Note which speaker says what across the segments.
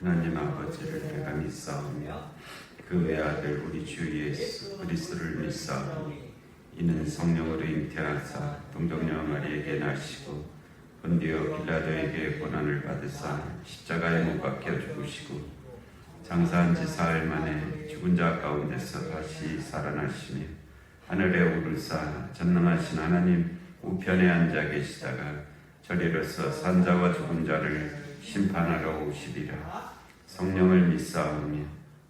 Speaker 1: 하나님 아버지를 내가 믿사오며 그 외아들 우리 주 예수 그리스도를 믿사오니 이는 성령으로 잉태하사 동정녀 마리에게 나시고 본디오 빌라도에게 고난을 받으사 십자가에 못 박혀 죽으시고 장사한 지 사흘 만에 죽은 자 가운데서 다시 살아나시며 하늘에 오르사 전능하신 하나님 우편에 앉아 계시다가 저리로서 산자와 죽은 자를 심판하러 오시리라. 성령을 믿사오며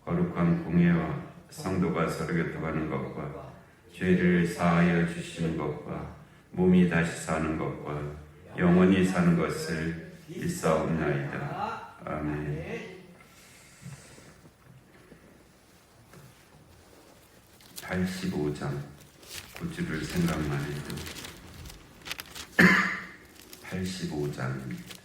Speaker 1: 거룩한 공예와 성도가 서로 교통하는 것과 죄를 사하여 주시는 것과 몸이 다시 사는 것과 영원히 사는 것을 믿사옵나이다. 아멘. 85장 구주를 생각만 해도 85장입니다.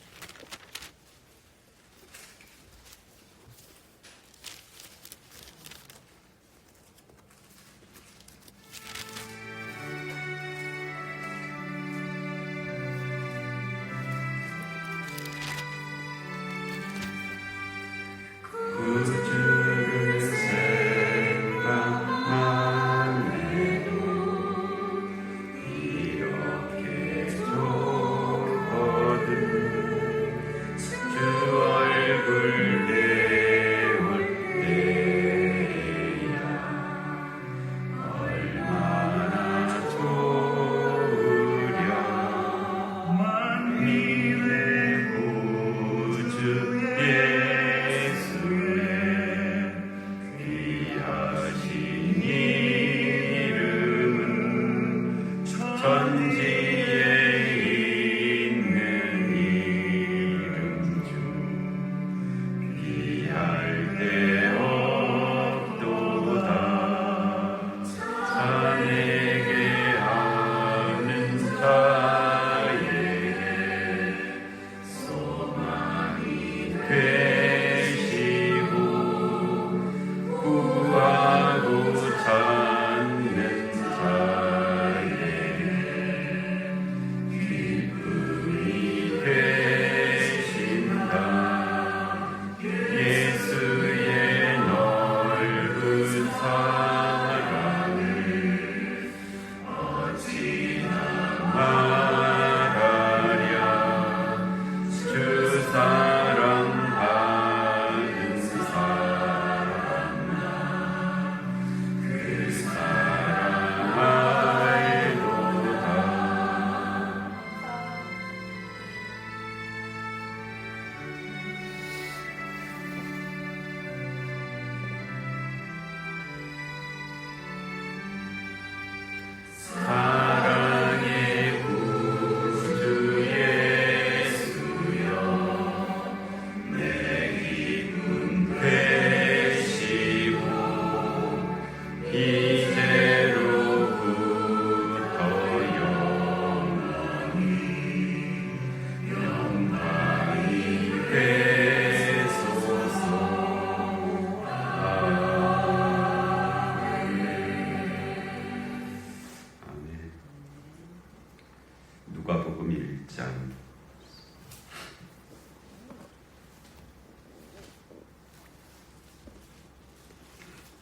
Speaker 1: 누가복음 1장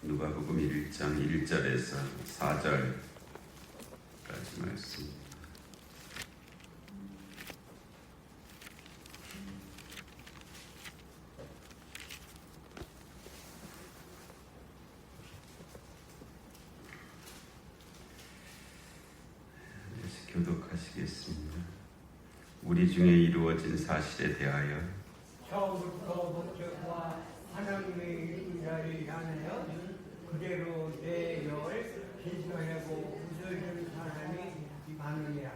Speaker 1: 누가복음 1장 1절에서 4절까지 말씀. 교독하시겠습니다. 우리 중에 이루어진 사실에 대하여
Speaker 2: 처음부터 목적과 하나님의 이름자를 향하여 그대로 내 영을 계시하고 웃어주는 사람이 많으니라.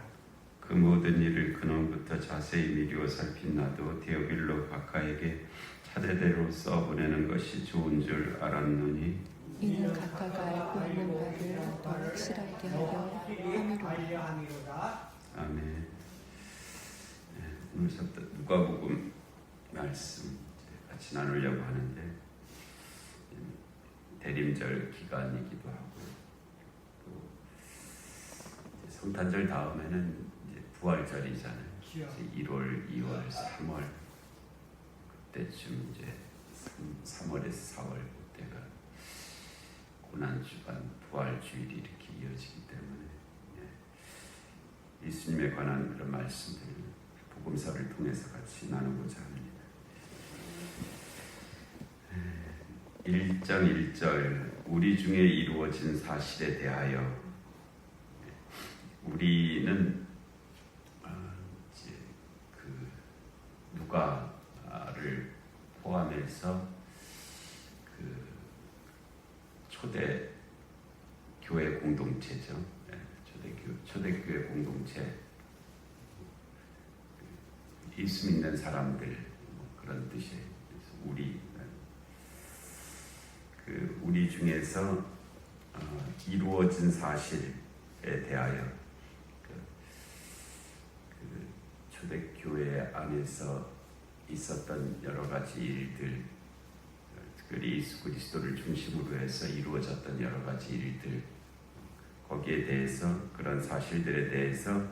Speaker 1: 그 모든 일을 근원부터 자세히 미루어 살핀 나도 데오빌로 바카에게 차례대로 써보내는 것이 좋은 줄 알았노니
Speaker 3: 이는 각각 알고 있는 바를 더 확실하게 하려 함이로다.
Speaker 1: 아멘. 오늘 누가복음 말씀 같이 나누려고 하는데 대림절 기간이기도 하고 또 성탄절 다음에는 이제 부활절이잖아요. 이제 1월, 2월, 3월 그때쯤 이제 부활주일이 이렇게 이어지기 때문에 예수님에 관한 그런 말씀들을 복음서를 통해서 같이 나누고자 합니다. 1장 1절 우리 중에 이루어진 사실에 대하여 우리는 이제 그 누가를 포함해서 그 초대 교회 공동체죠. 초대교회 공동체, 예수 믿는 사람들 그런 뜻이에요. 그래서 우리 중에서 이루어진 사실에 대하여 그 초대교회 안에서 있었던 여러 가지 일들, 예수 그리스도를 중심으로 해서 이루어졌던 여러 가지 일들, 거기에 대해서 그런 사실들에 대해서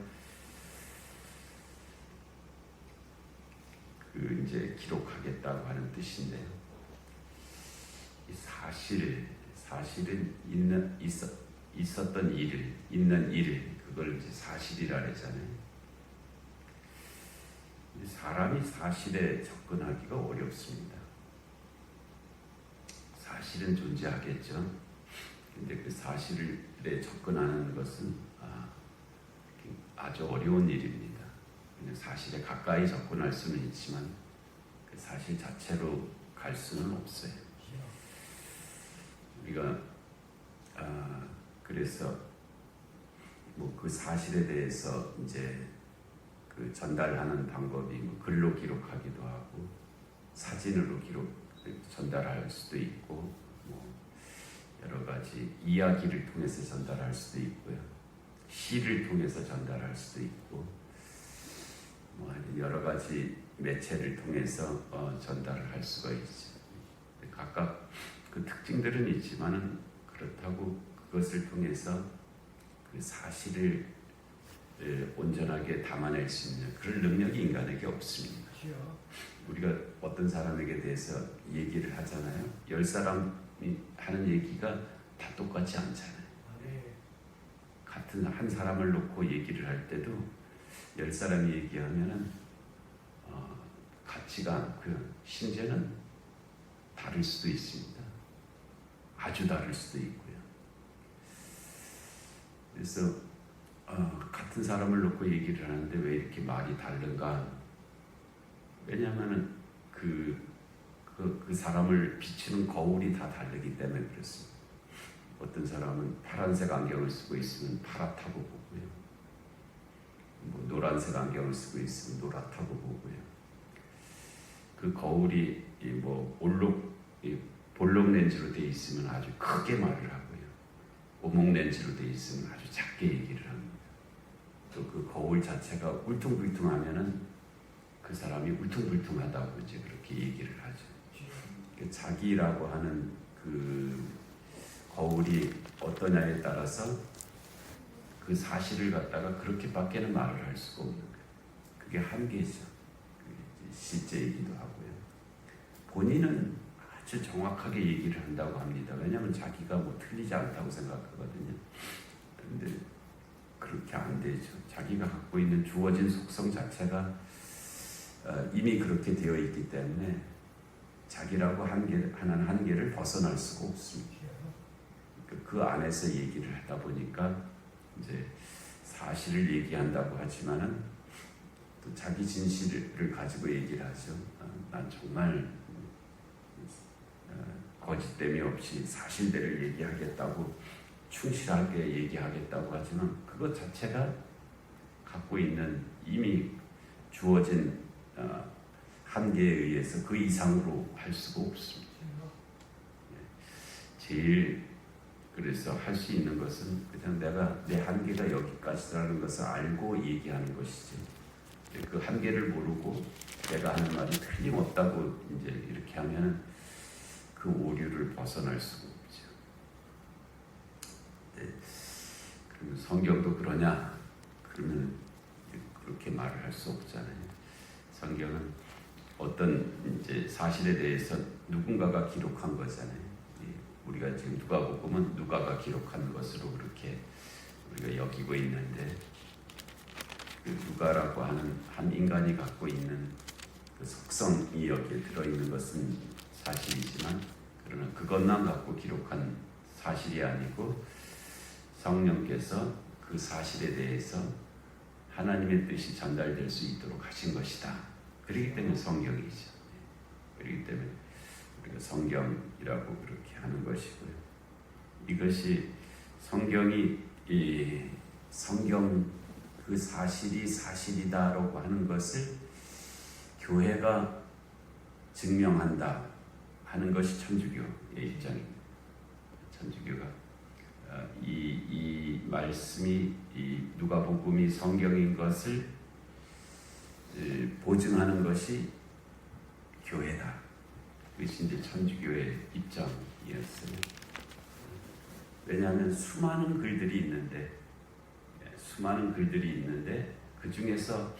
Speaker 1: 이제 기록하겠다고 하는 뜻인데요. 이 사실은 있었던 일을, 있는 일을, 그걸 이제 사실이라 그러잖아요. 사람이 사실에 접근하기가 어렵습니다. 사실은 존재하겠죠. 근데 그 사실에 접근하는 것은 아주 어려운 일입니다. 사실에 가까이 접근할 수는 있지만 그 사실 자체로 갈 수는 없어요. 우리가 그래서 뭐 그 사실에 대해서 이제 그 전달하는 방법이 뭐 글로 기록하기도 하고 사진으로 전달할 수도 있고 뭐 여러 가지 이야기를 통해서 전달할 수도 있고요. 시를 통해서 전달할 수도 있고 뭐 여러 가지 매체를 통해서 전달을 할 수가 있죠. 각각 그 특징들은 있지만은 그렇다고 그것을 통해서 그 사실을 온전하게 담아낼 수 있는 그런 능력이 인간에게 없습니다. 우리가 어떤 사람에게 대해서 얘기를 하잖아요. 10사람이 하는 얘기가 다 똑같지 않잖아요. 같은 한 사람을 놓고 얘기를 할 때도 10사람이 얘기하면은 같지가 않고요. 심지어는 다를 수도 있습니다. 아주 다를 수도 있고요. 그래서 같은 사람을 놓고 얘기를 하는데 왜 이렇게 말이 다른가? 왜냐하면은 그 사람을 비추는 거울이 다 다르기 때문에 그렇습니다. 어떤 사람은 파란색 안경을 쓰고 있으면 파랗다고 보고요. 뭐 노란색 안경을 쓰고 있으면 노랗다고 보고요. 그 거울이 뭐 볼록 렌즈로 되어 있으면 아주 크게 말을 하고요. 오목 렌즈로 되어 있으면 아주 작게 얘기를 합니다. 또 그 거울 자체가 울퉁불퉁하면은 그 사람이 울퉁불퉁하다고 이제 그렇게 얘기를 하죠. 자기라고 하는 그 거울이 어떠냐에 따라서 그 사실을 갖다가 그렇게밖에는 말을 할 수가 없는 거예요. 그게 한계죠. 실제이기도 하고요. 본인은 아주 정확하게 얘기를 한다고 합니다. 왜냐하면 자기가 뭐 틀리지 않다고 생각하거든요. 그런데 그렇게 안 되죠. 자기가 갖고 있는 주어진 속성 자체가 이미 그렇게 되어 있기 때문에 자기라고 하는 한계를 벗어날 수가 없습니다. 그 안에서 얘기를 하다 보니까 이제 사실을 얘기한다고 하지만은 또 자기 진실을 가지고 얘기를 하죠. 난 정말 거짓됨이 없이 사실대로 얘기하겠다고 충실하게 얘기하겠다고 하지만 그것 자체가 갖고 있는 이미 주어진 한계에 의해서 그 이상으로 할 수가 없습니다. 제일 그래서 할 수 있는 것은 그냥 내가 내 한계가 여기까지라는 것을 알고 얘기하는 것이지. 그 한계를 모르고 내가 하는 말이 틀림없다고 이제 이렇게 하면은 그 오류를 벗어날 수가 없죠. 네. 그러면 성경도 그러냐? 그러면 그렇게 말을 할 수 없잖아요. 성경은 어떤 이제 사실에 대해서 누군가가 기록한 거잖아요. 우리가 지금 누가복음은 누가가 기록한 것으로 그렇게 우리가 여기고 있는데, 그 누가라고 하는 한 인간이 갖고 있는 그 속성이 여기에 들어있는 것은 사실이지만, 그러나 그것만 갖고 기록한 사실이 아니고 성령께서 그 사실에 대해서 하나님의 뜻이 전달될 수 있도록 하신 것이다. 그렇기 때문에 성경이죠. 그렇기 때문에 우리가 성경이라고 그렇게 하는 것이고요. 이것이 성경이 성경 그 사실이 사실이다라고 하는 것을 교회가 증명한다 하는 것이 천주교의 입장입니다. 천주교가 이 말씀이 이 누가복음이 성경인 것을 보증하는 것이 교회다. 그것이 이제 천주교의 입장이었어요. 왜냐하면 수많은 글들이 있는데 그 중에서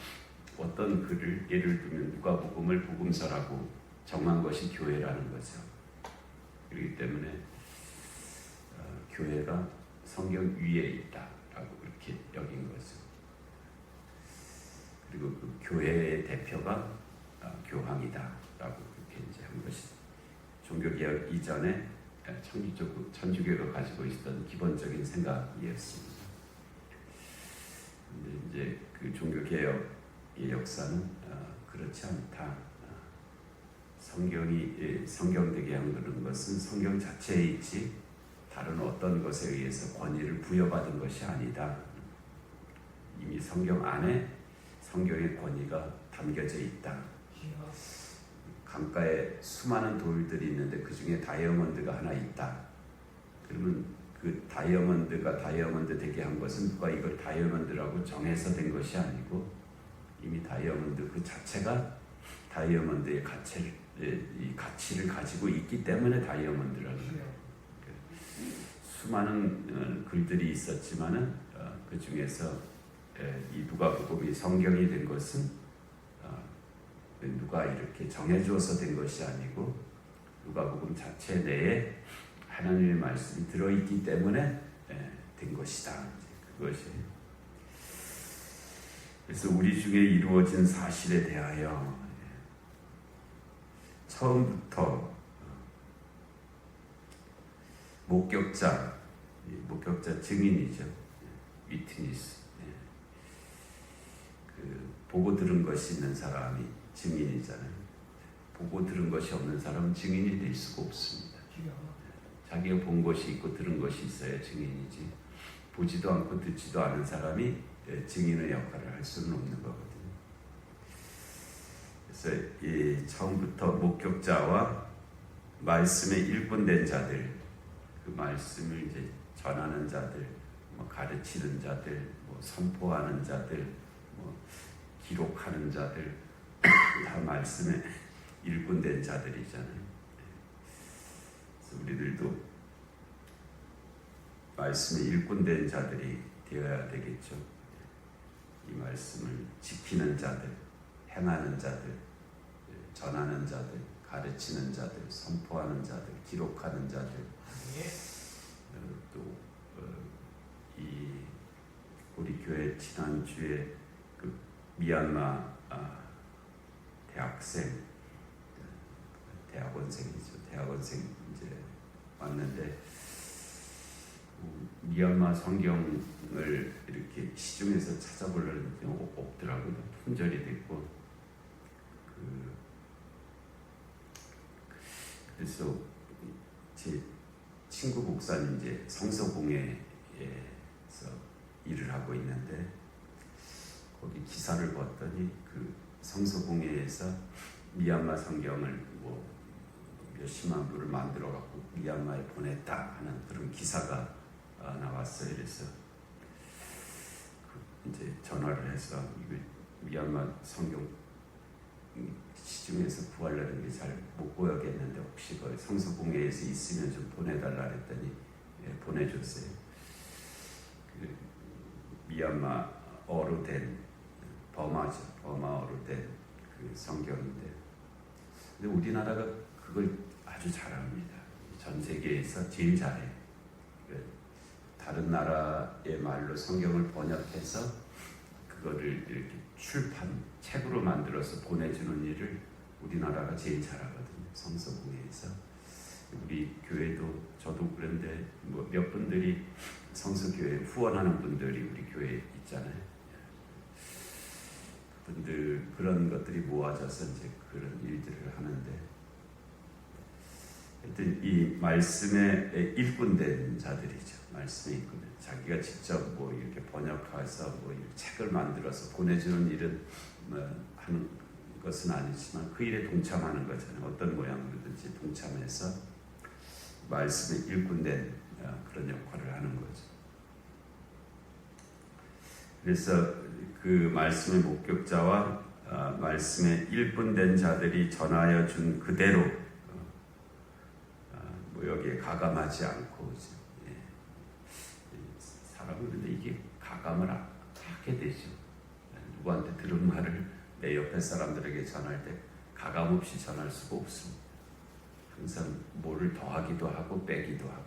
Speaker 1: 어떤 글을 예를 들면 누가복음을 복음서라고 정한 것이 교회라는 거죠. 그렇기 때문에 교회가 성경 위에 있다라고 그렇게 여긴 거죠. 그리고 그 교회의 대표가 교황이다라고 그렇게 이제 한 것이 종교개혁 이전에 천주교가 가지고 있었던 기본적인 생각이었습니다. 근데 이제 그 종교개혁의 역사는 그렇지 않다. 성경되게 하는 것은 성경 자체에 있지 다른 어떤 것에 의해서 권위를 부여받은 것이 아니다. 이미 성경 안에 성경의 권위가 담겨져 있다. 강가에 수많은 돌들이 있는데 그 중에 다이아몬드가 하나 있다. 그러면 그 다이아몬드가 다이아몬드 되게 한 것은 누가 이걸 다이아몬드라고 정해서 된 것이 아니고 이미 다이아몬드 그 자체가 다이아몬드의 가치를 가지고 있기 때문에 다이아몬드라는 거예요. 수많은 글들이 있었지만은 그 중에서 이 누가복음이 성경이 된 것은 누가 이렇게 정해주어서 된 것이 아니고 누가복음 자체 내에 하나님의 말씀이 들어있기 때문에 된 것이다. 그것이. 그래서 우리 중에 이루어진 사실에 대하여 처음부터 목격자 증인이죠. 위트니스. 그 보고 들은 것이 있는 사람이 증인이잖아요. 보고 들은 것이 없는 사람은 증인이 될 수가 없습니다. 자기가 본 것이 있고 들은 것이 있어야 증인이지. 보지도 않고 듣지도 않은 사람이 증인의 역할을 할 수는 없는 거거든요. 그래서 이 처음부터 목격자와 말씀에 일꾼된 자들, 그 말씀을 이제 전하는 자들, 뭐 가르치는 자들, 뭐 선포하는 자들, 뭐 기록하는 자들, 다 말씀에 일꾼된 자들이잖아요. 그래서 우리들도 말씀에 일꾼된 자들이 되어야 되겠죠. 이 말씀을 지키는 자들, 행하는 자들, 전하는 자들, 가르치는 자들, 선포하는 자들, 기록하는 자들. 또 이 우리 교회 지난주에 그 미얀마 대학원생 이제 왔는데 미얀마 성경을 이렇게 시중에서 찾아보려는 없더라고요. 품절이 됐고 그래서 제 친구 목사님 이제 성서공회에서 일을 하고 있는데 거기 기사를 봤더니 그 성서공회에서 미얀마 성경을 뭐 몇십만 부를 만들어 갖고 미얀마에 보냈다 하는 그런 기사가 나왔어요. 그래서 이제 전화를 해서 이거 미얀마 성경 시중에서 구하려는 게 잘 못 구하겠는데 혹시 그 성서공회에서 있으면 좀 보내달라 그랬더니 보내줬어요. 그 미얀마어로 된 버마어로 된 그 성경인데, 근데 우리나라가 그걸 아주 잘합니다. 전 세계에서 제일 잘해. 다른 나라의 말로 성경을 번역해서 그거를 이렇게 출판, 책으로 만들어서 보내주는 일을 우리나라가 제일 잘하거든요. 성서공회에서. 우리 교회도 저도 그런데 뭐 몇 분들이 성서교회 후원하는 분들이 우리 교회에 있잖아요. 그분들 그런 것들이 모아져서 이제 그런 일들을 하는데, 하여튼 이 말씀에 일꾼된 자들이죠. 말씀에 일꾼된, 자기가 직접 뭐 이렇게 번역해서 뭐 책을 만들어서 보내주는 일은 뭐 하는 것은 아니지만 그 일에 동참하는 거잖아요. 어떤 모양으로든지 동참해서 말씀에 일꾼된 그런 역할을 하는 거죠. 그래서 그 말씀의 목격자와 말씀에 일꾼된 자들이 전하여 준 그대로 뭐 여기에 가감하지 않고, 사람은 근데 이게 가감을 하게 되죠. 누구한테 들은 말을 내 옆에 사람들에게 전할 때 가감 없이 전할 수가 없습니다. 항상 뭐를 더하기도 하고 빼기도 하고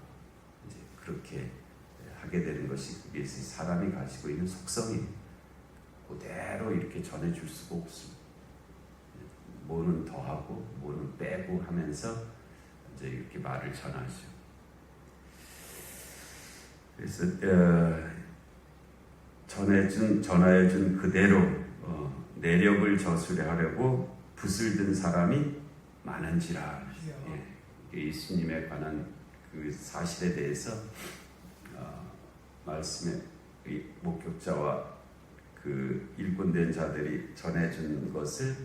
Speaker 1: 이제 그렇게 하게 되는 것이 그게 사람이 가지고 있는 속성입니다. 그대로 이렇게 전해줄 수가 없습니다. 뭐는 더하고 뭐는 빼고 하면서 이제 이렇게 말을 전하죠. 그래서 전하여준 그대로 내력을 저수하려고 붓을 든 사람이 많은지라. 예수님에 관한 그 사실에 대해서 말씀의 목격자와 그 일꾼된 자들이 전해준 것을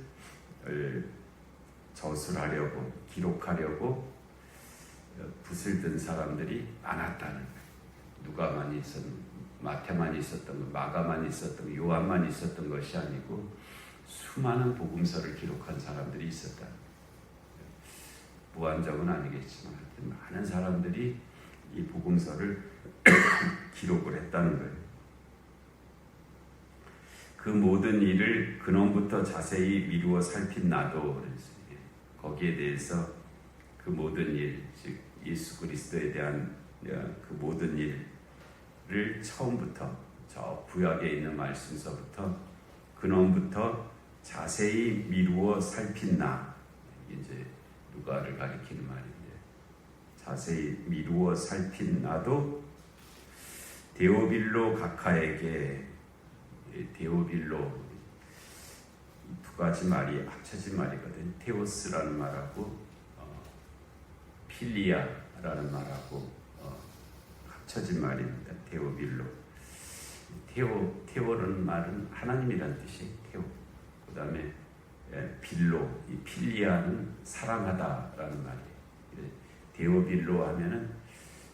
Speaker 1: 저술하려고, 기록하려고 붓을 든 사람들이 많았다는 거예요. 누가만 마태만 있었던 것, 마가만 있었던 것, 요한만 있었던 것이 아니고 수많은 복음서를 기록한 사람들이 있었다. 무한정은 아니겠지만 하여튼 많은 사람들이 이 복음서를 기록을 했다는 거예요. 그 모든 일을 근원부터 자세히 미루어 살핀 나도, 거기에 대해서 그 모든 일, 즉 예수 그리스도에 대한 그 모든 일을 처음부터 저 구약에 있는 말씀서부터 근원부터 자세히 미루어 살핀 나, 이제 누가를 가리키는 말인데, 자세히 미루어 살핀 나도 데오빌로 각하에게, 데오빌로 두 가지 말이 합쳐진 말이거든요. 테오스라는 말하고 필리아라는 말하고 합쳐진 말입니다. 데오빌로. 테오라는 말은 하나님이란 뜻이에요. 테오. 그 다음에 빌로, 이 필리아는 사랑하다라는 말이에요. 데오빌로 하면은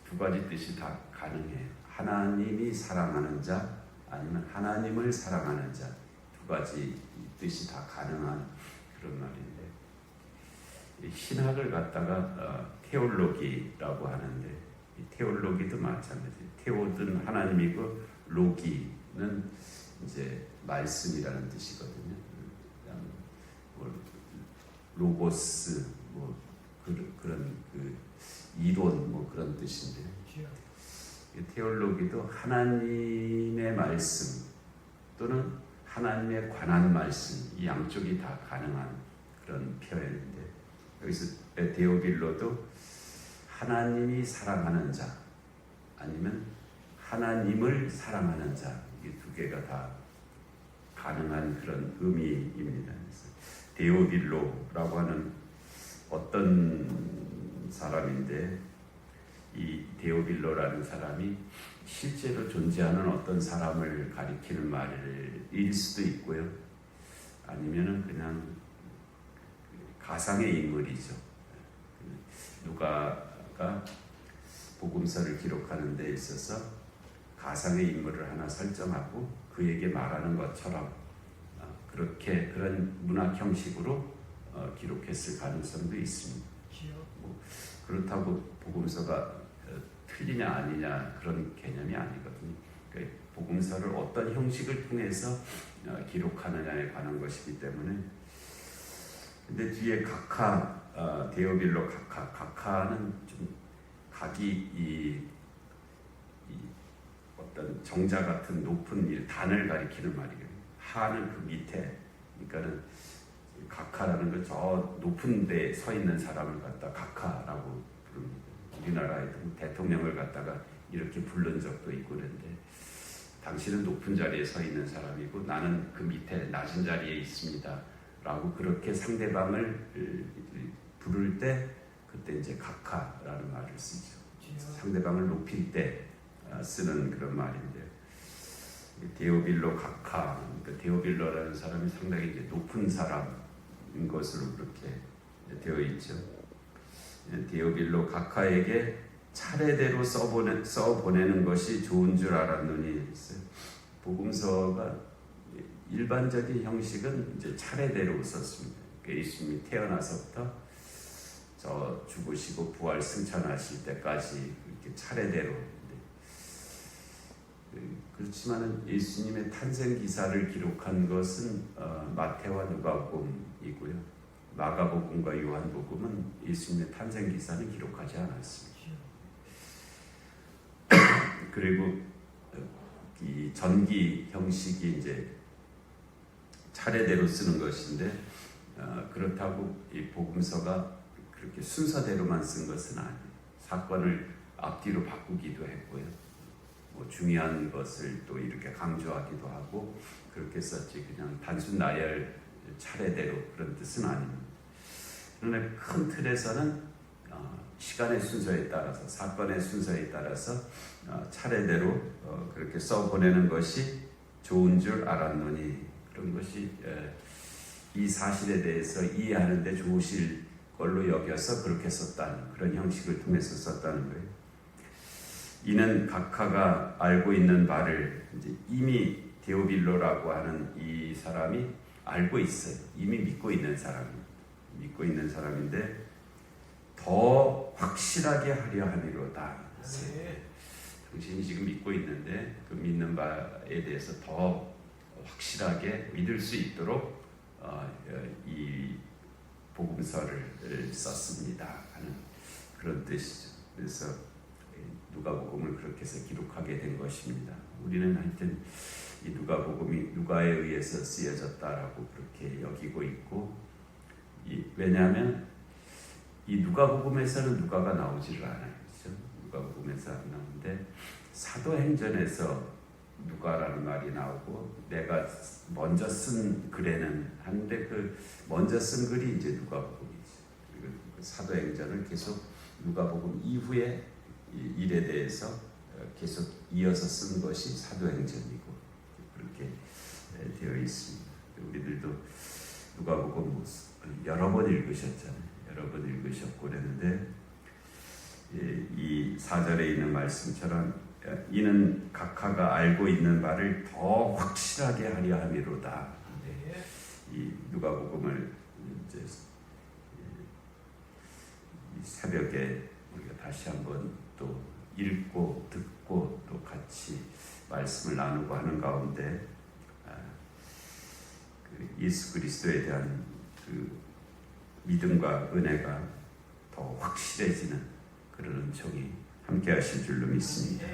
Speaker 1: 두 가지 뜻이 다 가능해요. 하나님이 사랑하는 자, 아니면 하나님을 사랑하는 자, 두 가지 뜻이 다 가능한 그런 말인데, 신학을 갖다가 테올로기라고 하는데, 이 테올로기도 마찬가지. 테오는 하나님이고 로기는 이제 말씀이라는 뜻이거든요. 로고스 뭐 그런 그 이론 뭐 그런 뜻인데, 테올로기도 하나님의 말씀 또는 하나님에 관한 말씀, 이 양쪽이 다 가능한 그런 표현인데, 여기서 데오빌로도 하나님이 사랑하는 자 아니면 하나님을 사랑하는 자, 이 두 개가 다 가능한 그런 의미입니다. 데오빌로라고 하는 어떤 사람인데, 이 데오빌로라는 사람이 실제로 존재하는 어떤 사람을 가리키는 말일 수도 있고요, 아니면은 그냥 가상의 인물이죠. 누가가 복음서를 기록하는 데 있어서 가상의 인물을 하나 설정하고 그에게 말하는 것처럼 그렇게 그런 문학 형식으로 기록했을 가능성도 있습니다. 그렇다고 복음서가 틀리냐 아니냐 그런 개념이 아니거든요. 그러니까 복음서를 어떤 형식을 통해서 기록하느냐에 관한 것이기 때문에. 근데 뒤에 각하, 데오빌로 각하는 좀 각이 이 어떤 정자 같은 높은 이 단을 가리키는 말이에요. 하는 그 밑에, 그러니까는 각하라는 건 저 높은 데 서 있는 사람을 갖다 각하라고 부릅니다. 우리나라에도 대통령을 갖다가 이렇게 부른 적도 있고 그런데, 당신은 높은 자리에 서 있는 사람이고 나는 그 밑에 낮은 자리에 있습니다 라고 그렇게 상대방을 부를 때 그때 이제 각하라는 말을 쓰죠. 상대방을 높일 때 쓰는 그런 말인데, 데오빌로 각하, 그러니까 데오빌로라는 사람이 상당히 이제 높은 사람인 것으로 그렇게 되어 있죠. 데오빌로 각하에게 차례대로 써보내는 것이 좋은 줄 알았노니 했어요. 복음서가 일반적인 형식은 이제 차례대로 썼습니다. 예수님이 태어나서부터 저 죽으시고 부활 승천하실 때까지 이렇게 차례대로. 그렇지만은 예수님의 탄생 기사를 기록한 것은 마태와 누가복음이고요. 마가복음과 요한복음은 예수님의 탄생 기사는 기록하지 않았습니다. 그리고 이 전기 형식이 이제 차례대로 쓰는 것인데, 그렇다고 이 복음서가 그렇게 순서대로만 쓴 것은 아니에요. 사건을 앞뒤로 바꾸기도 했고요. 뭐 중요한 것을 또 이렇게 강조하기도 하고 그렇게 썼지, 그냥 단순 나열 차례대로 그런 뜻은 아닙니다. 그러나 큰 틀에서는 시간의 순서에 따라서, 사건의 순서에 따라서 차례대로 그렇게 써보내는 것이 좋은 줄 알았노니, 그런 것이 이 사실에 대해서 이해하는 데 좋으실 걸로 여겨서 그렇게 썼다는, 그런 형식을 통해서 썼다는 거예요. 이는 각하가 알고 있는 바를 이제 이미 데오빌로라고 하는 이 사람이 알고 있어요. 이미 믿고 있는 사람인데 더 확실하게 하려 함이로다. 당신이 지금 믿고 있는데 그 믿는 바에 대해서 더 확실하게 믿을 수 있도록 이 복음서를 썼습니다 하는 그런 뜻이죠. 그래서 누가복음을 그렇게 해서 기록하게 된 것입니다. 우리는 하여튼 이 누가복음이 누가에 의해서 쓰여졌다라고 그렇게 여기고 있고, 왜냐하면 이 누가복음에서는 누가가 나오지를 않아요. 그렇죠? 누가복음에서 안 나오는데 사도행전에서 누가라는 말이 나오고, 내가 먼저 쓴 글에는 하는데 그 먼저 쓴 글이 이제 누가복음이죠. 그리고 그 사도행전을 계속 누가복음 이후에 일에 대해서 계속 이어서 쓴 것이 사도행전이고 그렇게 되어 있습니다. 우리들도 누가복음 여러 번 읽으셨잖아요. 여러 번 읽으셨고 그랬는데, 이 4절에 있는 말씀처럼 이는 각하가 알고 있는 바를 더 확실하게 하려 함이로다. 이 누가복음을 이제 이 새벽에 우리가 다시 한번 또 읽고 듣고 또 같이 말씀을 나누고 하는 가운데 그 예수 그리스도에 대한 그 믿음과 은혜가 더 확실해지는 그런 은총이 함께 하실 줄로 믿습니다.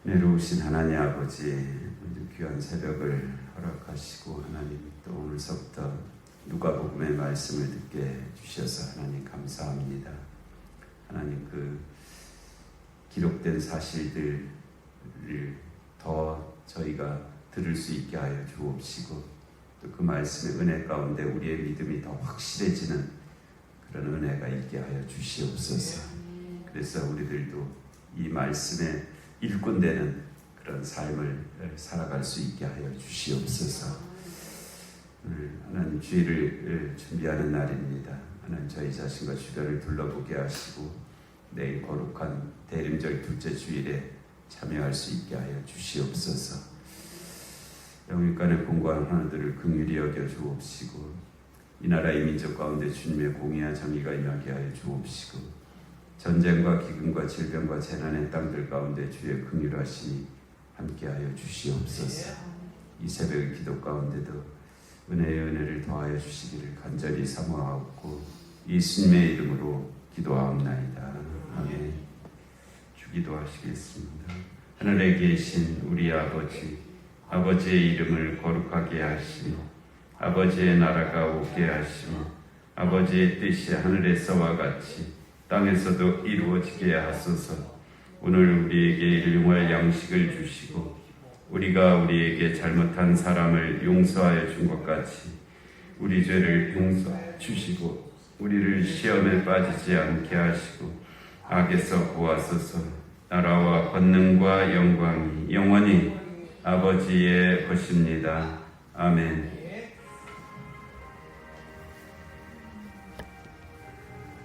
Speaker 1: 내려오신 하나님 아버지, 귀한 새벽을 허락하시고 하나님 또 오늘서부터 누가복음의 말씀을 듣게 주셔서 하나님 감사합니다. 하나님 그 기록된 사실들을 더 저희가 들을 수 있게 하여 주옵시고, 또 그 말씀의 은혜 가운데 우리의 믿음이 더 확실해지는 그런 은혜가 있게 하여 주시옵소서. 그래서 우리들도 이 말씀에 일꾼되는 그런 삶을 살아갈 수 있게 하여 주시옵소서. 하나님 주일을 준비하는 날입니다. 하나님 저희 자신과 주변을 둘러보게 하시고 내일 거룩한 대림절 둘째 주일에 참여할 수 있게 하여 주시옵소서. 영육간의 공고한 하나들을 긍휼히 여겨 주옵시고, 이 나라 이 민족 가운데 주님의 공의와 정의가 임하게 하여 주옵시고, 전쟁과 기근과 질병과 재난의 땅들 가운데 주의 긍휼하심이 함께하여 주시옵소서. 이 새벽의 기도 가운데도 은혜의 은혜를 더하여 주시기를 간절히 사모하옵고 예수님의 이름으로 기도하옵나이다. 아멘. 주기도하시겠습니다. 하늘에 계신 우리 아버지, 아버지의 이름을 거룩하게 하시며 아버지의 나라가 오게 하시며 아버지의 뜻이 하늘에서와 같이 땅에서도 이루어지게 하소서. 오늘 우리에게 일용할 양식을 주시고 우리가 우리에게 잘못한 사람을 용서하여 준 것 같이 우리 죄를 용서해 주시고 우리를 시험에 빠지지 않게 하시고 악에서 구하소서. 나라와 권능과 영광이 영원히 아버지의 것입니다. 아멘.